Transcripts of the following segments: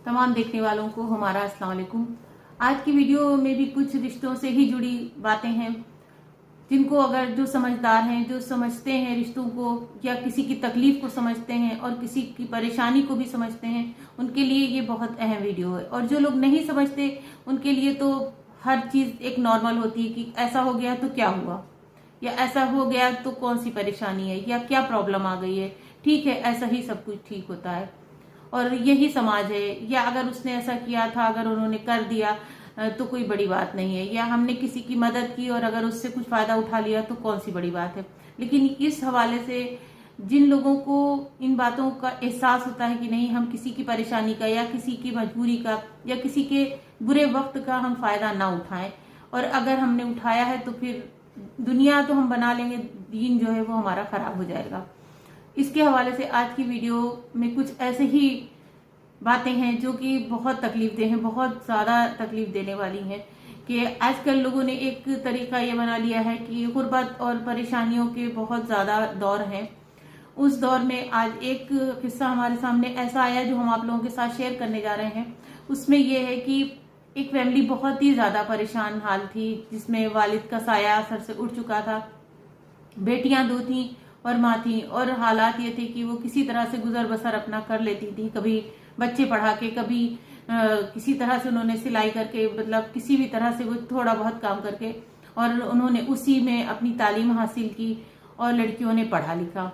तमाम देखने वालों को हमारा अस्सलाम वालेकुम। आज की वीडियो में भी कुछ रिश्तों से ही जुड़ी बातें हैं जिनको अगर जो समझदार हैं, जो समझते हैं रिश्तों को या किसी की तकलीफ को समझते हैं और किसी की परेशानी को भी समझते हैं, उनके लिए ये बहुत अहम वीडियो है। और जो लोग नहीं समझते उनके लिए तो हर चीज एक नॉर्मल होती है कि ऐसा हो गया तो क्या हुआ, या ऐसा हो गया तो कौन सी परेशानी है या क्या प्रॉब्लम आ गई है, ठीक है ऐसा ही सब कुछ ठीक होता है और यही समाज है। या अगर उसने ऐसा किया था, अगर उन्होंने कर दिया तो कोई बड़ी बात नहीं है, या हमने किसी की मदद की और अगर उससे कुछ फायदा उठा लिया तो कौन सी बड़ी बात है। लेकिन इस हवाले से जिन लोगों को इन बातों का एहसास होता है कि नहीं, हम किसी की परेशानी का या किसी की मजबूरी का या किसी के बुरे वक्त का हम फायदा ना उठाएं, और अगर हमने उठाया है तो फिर दुनिया तो हम बना लेंगे, दीन जो है वो हमारा खराब हो जाएगा। इसके हवाले से आज की वीडियो में कुछ ऐसे ही बातें हैं जो कि बहुत तकलीफ दे हैं, बहुत ज्यादा तकलीफ देने वाली हैं। कि आजकल लोगों ने एक तरीका ये बना लिया है कि गुर्बत और परेशानियों के बहुत ज्यादा दौर हैं। उस दौर में आज एक किस्सा हमारे सामने ऐसा आया जो हम आप लोगों के साथ शेयर करने जा रहे हैं। उसमें यह है कि एक फैमिली बहुत ही ज्यादा परेशान हाल थी, जिसमें वालिद का साया सर से उठ चुका था, बेटियां दो थी और माँ थी, और हालात ये थे कि वो किसी तरह से गुजर बसर अपना कर लेती थी। कभी बच्चे पढ़ा के, कभी किसी तरह से उन्होंने सिलाई करके, मतलब किसी भी तरह से वो थोड़ा बहुत काम करके, और उन्होंने उसी में अपनी तालीम हासिल की और लड़कियों ने पढ़ा लिखा।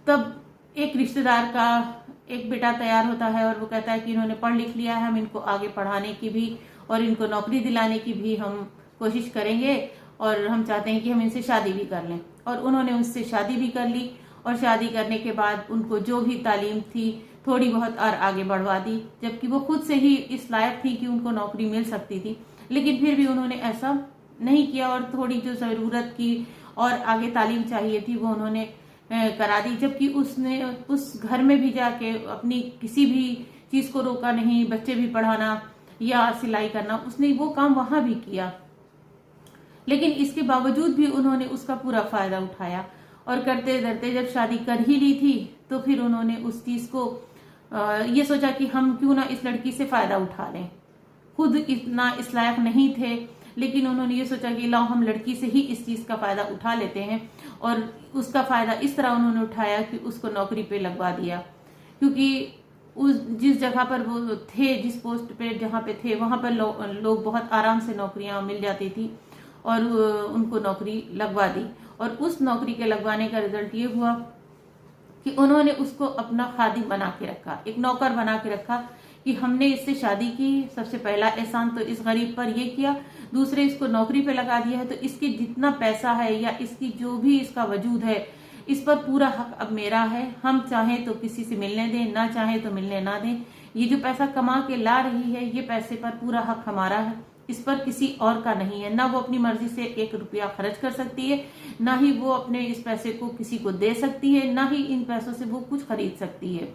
तब एक रिश्तेदार का एक बेटा तैयार होता है और वो कहता है कि इन्होंने पढ़ लिख लिया है, हम इनको आगे पढ़ाने की भी और इनको नौकरी दिलाने की भी हम कोशिश करेंगे और हम चाहते हैं कि हम इनसे शादी भी कर लें। और उन्होंने उससे शादी भी कर ली और शादी करने के बाद उनको जो भी तालीम थी थोड़ी बहुत और आगे बढ़वा दी, जबकि वो खुद से ही इस लायक थी कि उनको नौकरी मिल सकती थी। लेकिन फिर भी उन्होंने ऐसा नहीं किया और थोड़ी जो जरूरत की और आगे तालीम चाहिए थी वो उन्होंने करा दी। जबकि उसने उस घर में भी जाके अपनी किसी भी चीज को रोका नहीं, बच्चे भी पढ़ाना या सिलाई करना, उसने वो काम वहां भी किया। लेकिन इसके बावजूद भी उन्होंने उसका पूरा फायदा उठाया और करते करते जब शादी कर ही ली थी तो फिर उन्होंने उस चीज को ये सोचा कि हम क्यों ना इस लड़की से फायदा उठा लें। खुद इतना इस लायक नहीं थे, लेकिन उन्होंने ये सोचा कि लाओ हम लड़की से ही इस चीज का फायदा उठा लेते हैं। और उसका फायदा इस तरह उन्होंने उठाया कि उसको नौकरी पे लगवा दिया, क्योंकि उस जिस जगह पर वो थे, जिस पोस्ट पे जहाँ पे थे, वहां पर लोग बहुत आराम से नौकरियां मिल जाती थी और उनको नौकरी लगवा दी। और उस नौकरी के लगवाने का रिजल्ट ये हुआ कि उन्होंने उसको अपना खादिम बना के रखा, एक नौकर बना के रखा कि हमने इससे शादी की, सबसे पहला एहसान तो इस गरीब पर ये किया, दूसरे इसको नौकरी पे लगा दिया है तो इसकी जितना पैसा है या इसकी जो भी इसका वजूद है इस पर पूरा हक अब मेरा है। हम चाहें तो किसी से मिलने दें, ना चाहें तो मिलने ना दें। ये जो पैसा कमा के ला रही है ये पैसे पर पूरा हक हमारा है, इस पर किसी और का नहीं है। ना वो अपनी मर्जी से 1 रुपया खर्च कर सकती है, ना ही वो अपने इस पैसे को किसी को दे सकती है, ना ही इन पैसों से वो कुछ खरीद सकती है।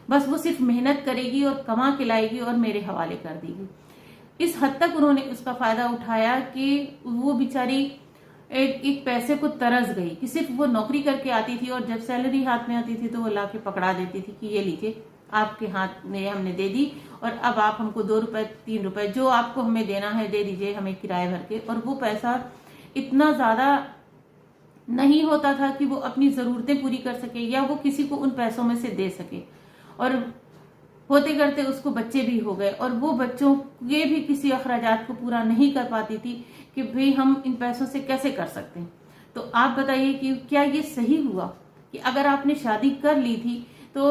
बस वो सिर्फ मेहनत करेगी और कमा के लाएगी और मेरे हवाले कर देगी। इस हद तक उन्होंने उसका फायदा उठाया कि वो बेचारी एक पैसे को तरस गई कि सिर्फ वो नौकरी करके आती थी और जब सैलरी हाथ में आती थी तो वो लाके पकड़ा देती थी कि ये लीजिए आपके हाथ में हमने दे दी और अब आप हमको 2 रुपए 3 रुपए जो आपको हमें देना है दे दीजिए हमें किराए भर के। और वो पैसा इतना ज्यादा नहीं होता था कि वो अपनी जरूरतें पूरी कर सके या वो किसी को उन पैसों में से दे सके। और होते करते उसको बच्चे भी हो गए और वो बच्चों के भी किसी अखराजात को पूरा नहीं कर पाती थी कि भाई हम इन पैसों से कैसे कर सकते हैं। तो आप बताइए कि क्या ये सही हुआ कि अगर आपने शादी कर ली थी तो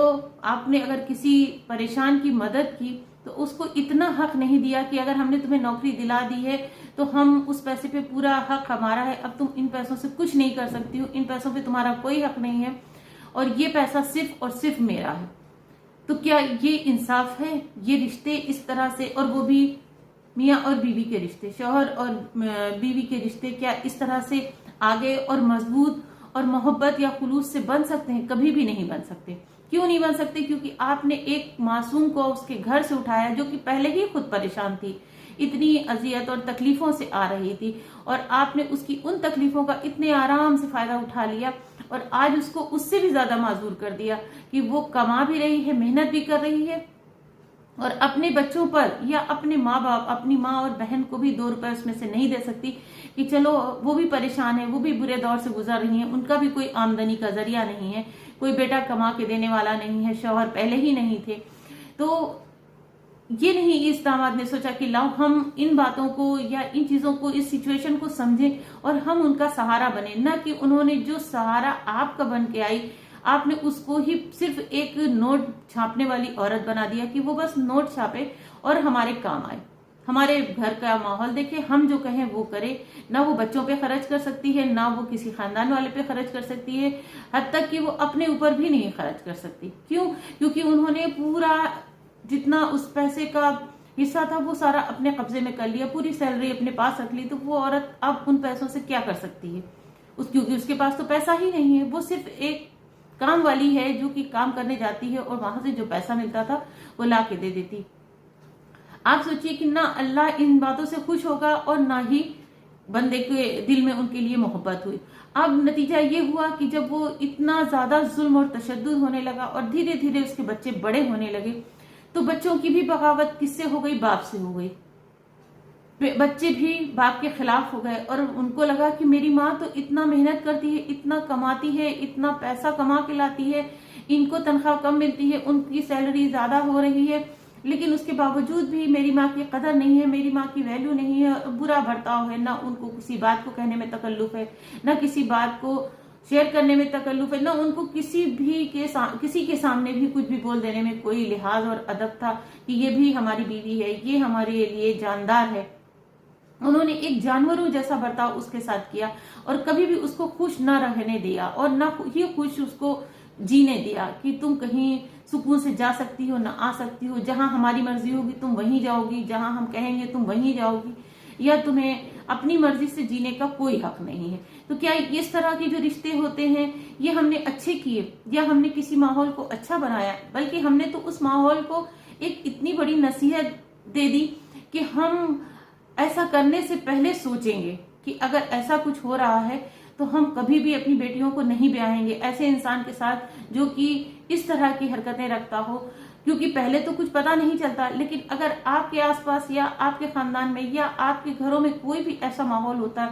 आपने अगर किसी परेशान की मदद की तो उसको इतना हक नहीं दिया कि अगर हमने तुम्हें नौकरी दिला दी है तो हम उस पैसे पे पूरा हक हमारा है, अब तुम इन पैसों से कुछ नहीं कर सकती हो, इन पैसों पे तुम्हारा कोई हक नहीं है और ये पैसा सिर्फ और सिर्फ मेरा है। तो क्या ये इंसाफ है? ये रिश्ते इस तरह से, और वो भी मियाँ और बीवी के रिश्ते, शौहर और बीवी के रिश्ते क्या इस तरह से आगे और मजबूत और मोहब्बत या खुलूस से बन सकते हैं? कभी भी नहीं बन सकते। क्यों नहीं बन सकते? क्योंकि आपने एक मासूम को उसके घर से उठाया जो कि पहले ही खुद परेशान थी, इतनी अजियत और तकलीफों से आ रही थी, और आपने उसकी उन तकलीफों का इतने आराम से फायदा उठा लिया और आज उसको उससे भी ज्यादा माजूर कर दिया कि वो कमा भी रही है, मेहनत भी कर रही है और अपने बच्चों पर या अपने माँ बाप, अपनी माँ और बहन को भी 2 रुपए उसमें से नहीं दे सकती कि चलो वो भी परेशान है, वो भी बुरे दौर से गुजर रही हैं, उनका भी कोई आमदनी का जरिया नहीं है, कोई बेटा कमा के देने वाला नहीं है, शौहर पहले ही नहीं थे। तो ये नहीं, इस दामाद ने सोचा कि लाओ हम इन बातों को या इन चीजों को, इस सिचुएशन को समझें और हम उनका सहारा बने। न कि उन्होंने जो सहारा आपका बन के आई, आपने उसको ही सिर्फ एक नोट छापने वाली औरत बना दिया कि वो बस नोट छापे और हमारे काम आए, हमारे घर का माहौल देखे, हम जो कहें वो करे। ना वो बच्चों पे खर्च कर सकती है, ना वो किसी खानदान वाले पे खर्च कर सकती है, हद तक कि वो अपने ऊपर भी नहीं खर्च कर सकती। क्यों? क्योंकि उन्होंने पूरा जितना उस पैसे का हिस्सा था वो सारा अपने कब्जे में कर लिया, पूरी सैलरी अपने पास रख ली। तो वो औरत अब उन पैसों से क्या कर सकती है? क्योंकि उसके पास तो पैसा ही नहीं है, वो सिर्फ एक काम वाली है जो कि काम करने जाती है और वहां से जो पैसा मिलता था वो ला के दे देती। आप सोचिए कि ना अल्लाह इन बातों से खुश होगा और ना ही बंदे के दिल में उनके लिए मोहब्बत हुई। अब नतीजा ये हुआ कि जब वो इतना ज्यादा जुल्म और तशद्दुद होने लगा और धीरे धीरे उसके बच्चे बड़े होने लगे, तो बच्चों की भी बगावत किससे हो गई? बाप से हो गई। बच्चे भी बाप के खिलाफ हो गए और उनको लगा कि मेरी माँ तो इतना मेहनत करती है, इतना कमाती है, इतना पैसा कमा के लाती है, इनको तनख्वाह कम मिलती है, उनकी सैलरी ज्यादा हो रही है, लेकिन उसके बावजूद भी मेरी माँ की कदर नहीं है, मेरी माँ की वैल्यू नहीं है, बुरा बर्ताव है, ना उनको किसी बात को कहने में तकल्लुफ है, ना किसी बात को शेयर करने में तकल्लुफ है, ना उनको किसी के सामने भी कुछ भी बोल देने में कोई लिहाज और अदब था कि ये भी हमारी बीवी है, ये हमारे लिए जानदार है। उन्होंने एक जानवरों जैसा बर्ताव उसके साथ किया और कभी भी उसको खुश ना रहने दिया और ना ही खुश उसको जीने दिया कि तुम कहीं सुकून से जा सकती हो, ना आ सकती हो, जहां हमारी मर्जी होगी तुम वहीं जाओगी, जहां हम कहेंगे तुम वहीं जाओगी, या तुम्हें अपनी मर्जी से जीने का कोई हक नहीं है। तो क्या इस तरह के जो रिश्ते होते हैं ये हमने अच्छे किए या हमने किसी माहौल को अच्छा बनाया? बल्कि हमने तो उस माहौल को एक इतनी बड़ी नसीहत दे दी कि हम ऐसा करने से पहले सोचेंगे कि अगर ऐसा कुछ हो रहा है तो हम कभी भी अपनी बेटियों को नहीं ब्याहेंगे ऐसे इंसान के साथ जो कि इस तरह की हरकतें रखता हो। क्योंकि पहले तो कुछ पता नहीं चलता, लेकिन अगर आपके आसपास या आपके खानदान में या आपके घरों में कोई भी ऐसा माहौल होता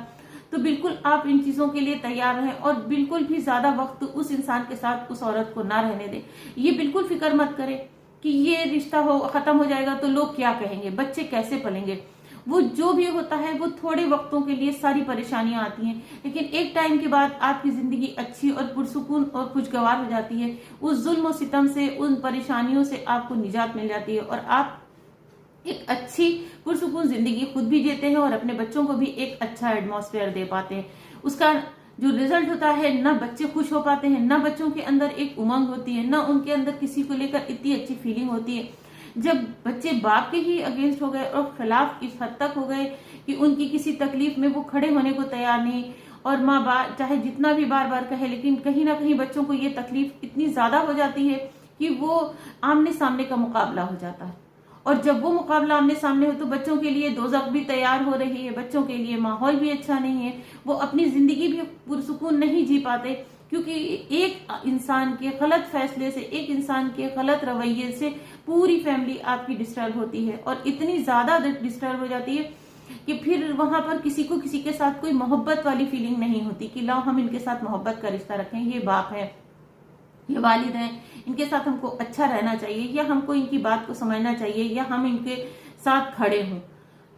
तो बिल्कुल आप इन चीजों के लिए तैयार रहें और बिल्कुल भी ज्यादा वक्त उस इंसान के साथ, उस औरत को ना रहने दें। ये बिल्कुल फिक्र मत करें कि ये रिश्ता खत्म हो जाएगा तो लोग क्या कहेंगे, बच्चे कैसे पलेंगे। वो जो भी होता है वो थोड़े वक्तों के लिए सारी परेशानियां आती हैं, लेकिन एक टाइम के बाद आपकी जिंदगी अच्छी और पुरसुकून और खुशगवार हो जाती है। उस जुल्म और सितम से, उन परेशानियों से आपको निजात मिल जाती है और आप एक अच्छी पुरसुकून जिंदगी खुद भी जीते हैं और अपने बच्चों को भी एक अच्छा एटमॉस्फेयर दे पाते हैं। उसका जो रिजल्ट होता है, ना बच्चे खुश हो पाते हैं, ना बच्चों के अंदर एक उमंग होती है, ना उनके अंदर किसी को लेकर इतनी अच्छी फीलिंग होती है। जब बच्चे बाप के ही अगेंस्ट हो गए और खिलाफ इस हद तक हो गए कि उनकी किसी तकलीफ में वो खड़े होने को तैयार नहीं, और माँ बाप चाहे जितना भी बार बार कहे, लेकिन कहीं ना कहीं बच्चों को ये तकलीफ इतनी ज्यादा हो जाती है कि वो आमने सामने का मुकाबला हो जाता है। और जब वो मुकाबला आमने सामने हो तो बच्चों के लिए दोज़ख भी तैयार हो रही है, बच्चों के लिए माहौल भी अच्छा नहीं है, वो अपनी जिंदगी भी पुरसुकून नहीं जी पाते, क्योंकि एक इंसान के गलत फैसले से, एक इंसान के गलत रवैये से पूरी फैमिली आपकी डिस्टर्ब होती है और इतनी ज्यादा डिस्टर्ब हो जाती है कि फिर वहां पर किसी को किसी के साथ कोई मोहब्बत वाली फीलिंग नहीं होती कि लाओ हम इनके साथ मोहब्बत का रिश्ता रखें, ये बाप है, ये वालिद हैं, इनके साथ हमको अच्छा रहना चाहिए या हमको इनकी बात को समझना चाहिए या हम इनके साथ खड़े हों।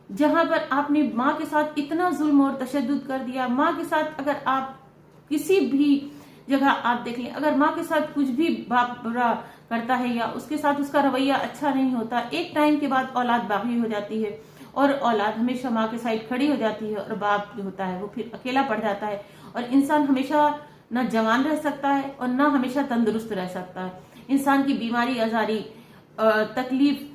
जहां पर आपने माँ के साथ इतना जुल्म और तशद्दुद कर दिया, माँ के साथ अगर आप किसी भी जगह आप देख लें, अगर माँ के साथ कुछ भी बाप बुरा करता है या उसके साथ उसका रवैया अच्छा नहीं होता, एक टाइम के बाद औलाद बागी हो जाती है और औलाद हमेशा माँ के साइड खड़ी हो जाती है और बाप जो होता है वो फिर अकेला पड़ जाता है और इंसान हमेशा ना जवान रह सकता है और ना हमेशा तंदुरुस्त रह सकता है। इंसान की बीमारी आजारी, तकलीफ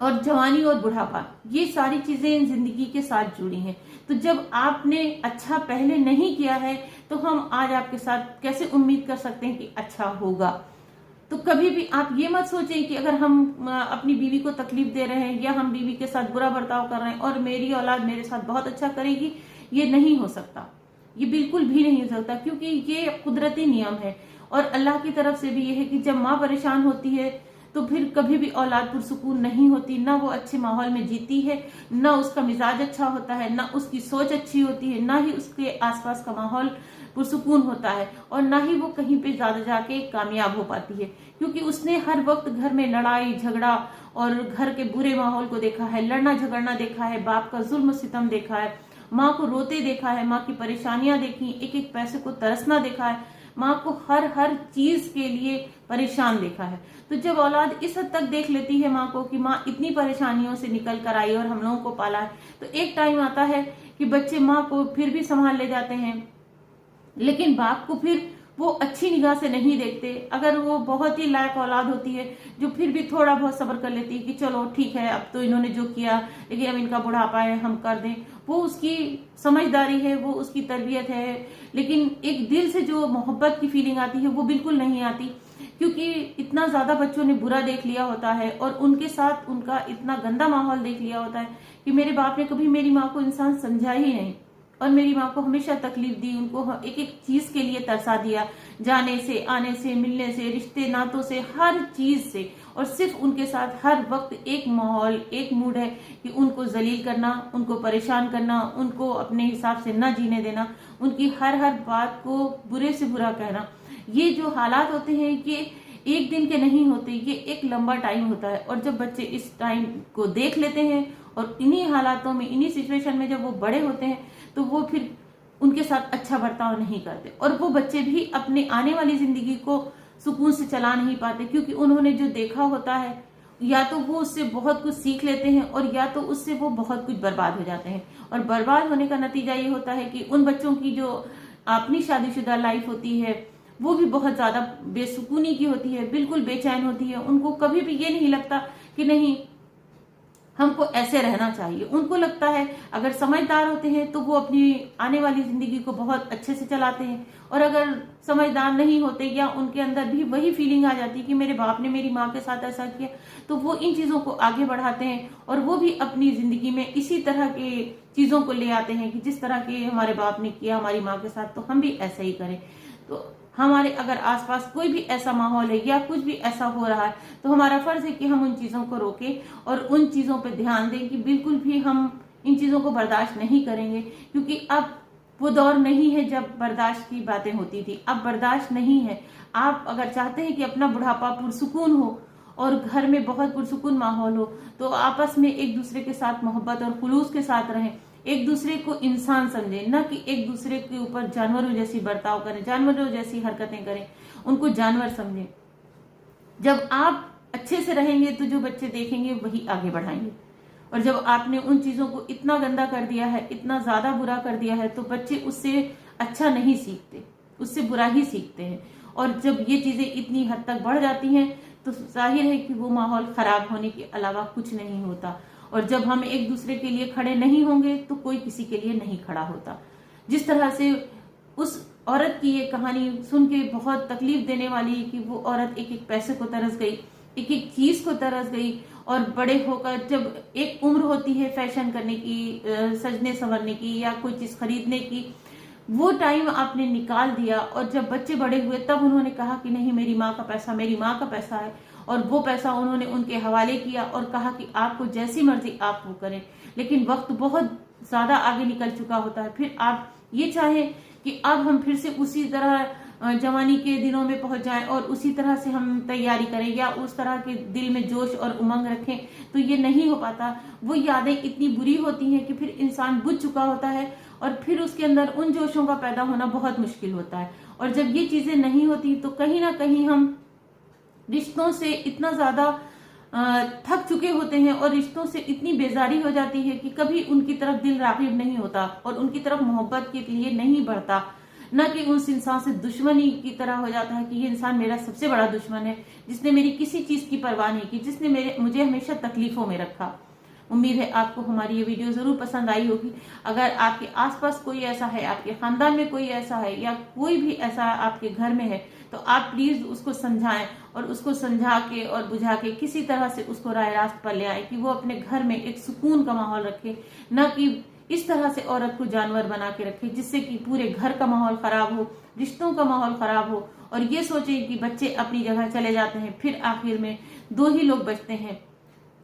और जवानी और बुढ़ापा, ये सारी चीजें जिंदगी के साथ जुड़ी हैं। तो जब आपने अच्छा पहले नहीं किया है तो हम आज आपके साथ कैसे उम्मीद कर सकते हैं कि अच्छा होगा। तो कभी भी आप ये मत सोचें कि अगर हम अपनी बीवी को तकलीफ दे रहे हैं या हम बीवी के साथ बुरा बर्ताव कर रहे हैं और मेरी औलाद मेरे साथ बहुत अच्छा करेगी, ये नहीं हो सकता, ये बिल्कुल भी नहीं हो सकता, क्योंकि ये कुदरती नियम है। और अल्लाह की तरफ से भी ये है कि जब माँ परेशान होती है तो फिर कभी भी औलाद पुरसुकून नहीं होती, ना वो अच्छे माहौल में जीती है, ना उसका मिजाज अच्छा होता है, ना उसकी सोच अच्छी होती है, ना ही उसके आसपास का माहौल पुरसुकून होता है, और ना ही वो कहीं पे ज्यादा जाके कामयाब हो पाती है, क्योंकि उसने हर वक्त घर में लड़ाई झगड़ा और घर के बुरे माहौल को देखा है, लड़ना झगड़ना देखा है, बाप का जुल्म सितम देखा है, माँ को रोते देखा है, माँ की परेशानियां देखी, एक एक पैसे को तरसना देखा है, माँ को हर चीज के लिए परेशान देखा है। तो जब औलाद इस हद तक देख लेती है माँ को कि माँ इतनी परेशानियों से निकल कर आई और हम लोगों को पाला है, तो एक टाइम आता है कि बच्चे माँ को फिर भी संभाल ले जाते हैं, लेकिन बाप को फिर वो अच्छी निगाह से नहीं देखते। अगर वो बहुत ही लायक औलाद होती है जो फिर भी थोड़ा बहुत सब्र कर लेती है कि चलो ठीक है, अब तो इन्होंने जो किया, लेकिन अब इनका बुढ़ापा है, हम कर दें, वो उसकी समझदारी है, वो उसकी तरबियत है, लेकिन एक दिल से जो मोहब्बत की फीलिंग आती है वो बिल्कुल नहीं आती, क्योंकि इतना ज्यादा बच्चों ने बुरा देख लिया होता है और उनके साथ उनका इतना गंदा माहौल देख लिया होता है कि मेरे बाप ने कभी मेरी माँ को इंसान समझा ही नहीं, और मेरी माँ को हमेशा तकलीफ दी, उनको एक एक चीज के लिए तरसा दिया, जाने से, आने से, मिलने से, रिश्ते नातों से, हर चीज से, और सिर्फ उनके साथ हर वक्त एक माहौल, एक मूड है कि उनको जलील करना, उनको परेशान करना, उनको अपने हिसाब से न जीने देना, उनकी हर बात को बुरे से बुरा कहना। ये जो हालात होते हैं ये एक दिन के नहीं होते, ये एक लंबा टाइम होता है, और जब बच्चे इस टाइम को देख लेते हैं और इन्हीं हालातों में, इन्हीं सिचुएशन में जब वो बड़े होते हैं, तो वो फिर उनके साथ अच्छा बर्ताव नहीं करते, और वो बच्चे भी अपने आने वाली जिंदगी को सुकून से चला नहीं पाते, क्योंकि उन्होंने जो देखा होता है या तो वो उससे बहुत कुछ सीख लेते हैं और या तो उससे वो बहुत कुछ बर्बाद हो जाते हैं। और बर्बाद होने का नतीजा ये होता है कि उन बच्चों की जो अपनी शादीशुदा लाइफ होती है वो भी बहुत ज्यादा बेसुकूनी की होती है, बिल्कुल बेचैन होती है। उनको कभी भी ये नहीं लगता कि नहीं हमको ऐसे रहना चाहिए, उनको लगता है अगर समझदार होते हैं तो वो अपनी आने वाली जिंदगी को बहुत अच्छे से चलाते हैं, और अगर समझदार नहीं होते या उनके अंदर भी वही फीलिंग आ जाती है कि मेरे बाप ने मेरी माँ के साथ ऐसा किया, तो वो इन चीजों को आगे बढ़ाते हैं और वो भी अपनी जिंदगी में इसी तरह के चीजों को ले आते हैं कि जिस तरह के हमारे बाप ने किया हमारी माँ के साथ, तो हम भी ऐसा ही करें। तो हमारे अगर आसपास कोई भी ऐसा माहौल है या कुछ भी ऐसा हो रहा है, तो हमारा फर्ज है कि हम उन चीजों को रोकें और उन चीजों पर ध्यान दें कि बिल्कुल भी हम इन चीजों को बर्दाश्त नहीं करेंगे, क्योंकि अब वो दौर नहीं है जब बर्दाश्त की बातें होती थी, अब बर्दाश्त नहीं है। आप अगर चाहते हैं कि अपना बुढ़ापा पुरसुकून हो और घर में बहुत पुरसुकून माहौल हो, तो आपस में एक दूसरे के साथ मोहब्बत और खुलूस के साथ रहें, एक दूसरे को इंसान समझें, न कि एक दूसरे के ऊपर जानवरों जैसी बर्ताव करें, जानवरों जैसी हरकतें करें, उनको जानवर समझें। जब आप अच्छे से रहेंगे तो जो बच्चे देखेंगे वही आगे बढ़ाएंगे, और जब आपने उन चीजों को इतना गंदा कर दिया है, इतना ज्यादा बुरा कर दिया है, तो बच्चे उससे अच्छा नहीं सीखते, उससे बुरा ही सीखते हैं। और जब ये चीजें इतनी हद तक बढ़ जाती हैं तो जाहिर है कि वो माहौल खराब होने के अलावा कुछ नहीं होता, और जब हम एक दूसरे के लिए खड़े नहीं होंगे तो कोई किसी के लिए नहीं खड़ा होता। जिस तरह से उस औरत की ये कहानी सुन के बहुत तकलीफ देने वाली है कि वो औरत एक एक पैसे को तरस गई, एक एक चीज को तरस गई, और बड़े होकर जब एक उम्र होती है फैशन करने की, सजने संवरने की या कोई चीज खरीदने की, वो टाइम आपने निकाल दिया, और जब बच्चे बड़े हुए तब उन्होंने कहा कि नहीं मेरी माँ का पैसा मेरी माँ का पैसा है, और वो पैसा उन्होंने उनके हवाले किया और कहा कि आपको जैसी मर्जी आप वो करें। लेकिन वक्त बहुत ज्यादा आगे निकल चुका होता है, फिर आप ये चाहें कि अब हम फिर से उसी तरह जवानी के दिनों में पहुंच जाएं और उसी तरह से हम तैयारी करें या उस तरह के दिल में जोश और उमंग रखें, तो ये नहीं हो पाता। वो यादें इतनी बुरी होती हैं कि फिर इंसान बुझ चुका होता है और फिर उसके अंदर उन जोशों का पैदा होना बहुत मुश्किल होता है। और जब ये चीजें नहीं होती तो कहीं ना कहीं हम रिश्तों से इतना ज्यादा थक चुके होते हैं और रिश्तों से इतनी बेजारी हो जाती है कि कभी उनकी तरफ दिल राग़िब नहीं होता और उनकी तरफ मोहब्बत के लिए नहीं बढ़ता, न कि उस इंसान से दुश्मनी की तरह हो जाता है कि ये इंसान मेरा सबसे बड़ा दुश्मन है, जिसने मेरी किसी चीज की परवाह नहीं की, जिसने मुझे हमेशा तकलीफों में रखा। उम्मीद है आपको हमारी ये वीडियो जरूर पसंद आई होगी। अगर आपके आसपास कोई ऐसा है, आपके खानदान में कोई ऐसा है या कोई भी ऐसा आपके घर में है, तो आप प्लीज उसको समझाएं और उसको समझा के और बुझा के किसी तरह से उसको राह रास्त पर ले आए कि वो अपने घर में एक सुकून का माहौल रखे, न कि इस तरह से औरत को जानवर बना के रखे जिससे कि पूरे घर का माहौल खराब हो, रिश्तों का माहौल खराब हो और ये सोचें कि बच्चे अपनी जगह चले जाते हैं, फिर आखिर में दो ही लोग बचते हैं।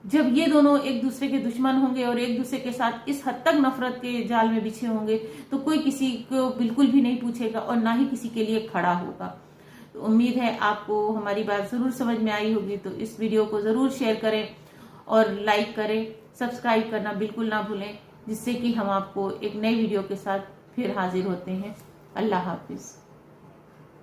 जब ये दोनों एक दूसरे के दुश्मन होंगे और एक दूसरे के साथ इस हद तक नफरत के जाल में बिछे होंगे तो कोई किसी को बिल्कुल भी नहीं पूछेगा और ना ही किसी के लिए खड़ा होगा। तो उम्मीद है आपको हमारी बात जरूर समझ में आई होगी। तो इस वीडियो को जरूर शेयर करें और लाइक करें, सब्सक्राइब करना बिल्कुल ना भूलें, जिससे कि हम आपको एक नई वीडियो के साथ फिर हाजिर होते हैं। अल्लाह हाफिज।